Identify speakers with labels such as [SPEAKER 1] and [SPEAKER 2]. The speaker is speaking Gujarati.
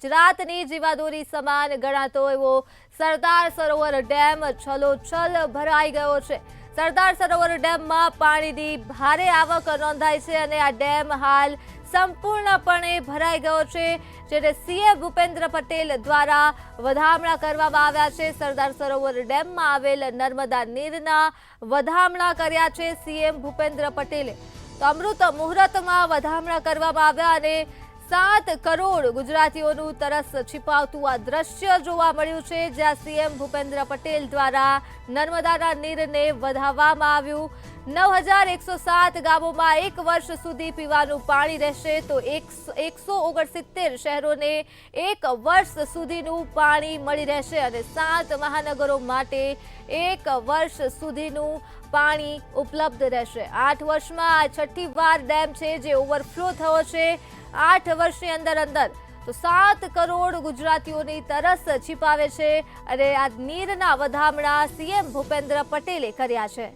[SPEAKER 1] ગુજરાતની જીવાદોરી સમાન ગણાતો એવો સરદાર સરોવર ડેમ છલોછલ ભરાઈ ગયો છે। સરદાર સરોવર ડેમમાં પાણીની ભારે આવક નોંધાઈ છે અને આ ડેમ હાલ સંપૂર્ણપણે ભરાઈ ગયો છે, જેને સીએમ ભૂપેન્દ્ર પટેલ દ્વારા વધામણા કરવામાં આવ્યા છે। સરદાર સરોવર ડેમમાં આવેલ નર્મદા નીરના વધામણા કર્યા છે સીએમ ભૂપેન્દ્ર પટેલે। તો અમૃત મુહૂર્તમાં વધામણા કરવામાં આવ્યા અને 7 કરોડ ગુજરાતીઓનું તરસ છીપાવતું આ દ્રશ્ય જોવા મળ્યું છે, જ્યાં સીએમ ભૂપેન્દ્ર પટેલ દ્વારા નર્મદાના નીરને વધાવવામાં આવ્યું। 9107 ગામોમાં 1 વર્ષ સુધી પીવાનું પાણી રહેશે, તો 169 શહેરોને 1 વર્ષ સુધીનું પાણી મળી રહેશે અને 7 મહાનગરો માટે 1 વર્ષ સુધીનું પાણી ઉપલબ્ધ રહેશે। 8 વર્ષમાં આ છઠ્ઠી વાર ડેમ છે જે ઓવરફ્લો થયો છે। 8 વર્ષની અંદર તો 7 કરોડ ગુજરાતીઓની તરસ છીપાવે છે અને આ નીરના વધામણા સીએમ ભૂપેન્દ્ર પટેલે કર્યા છે।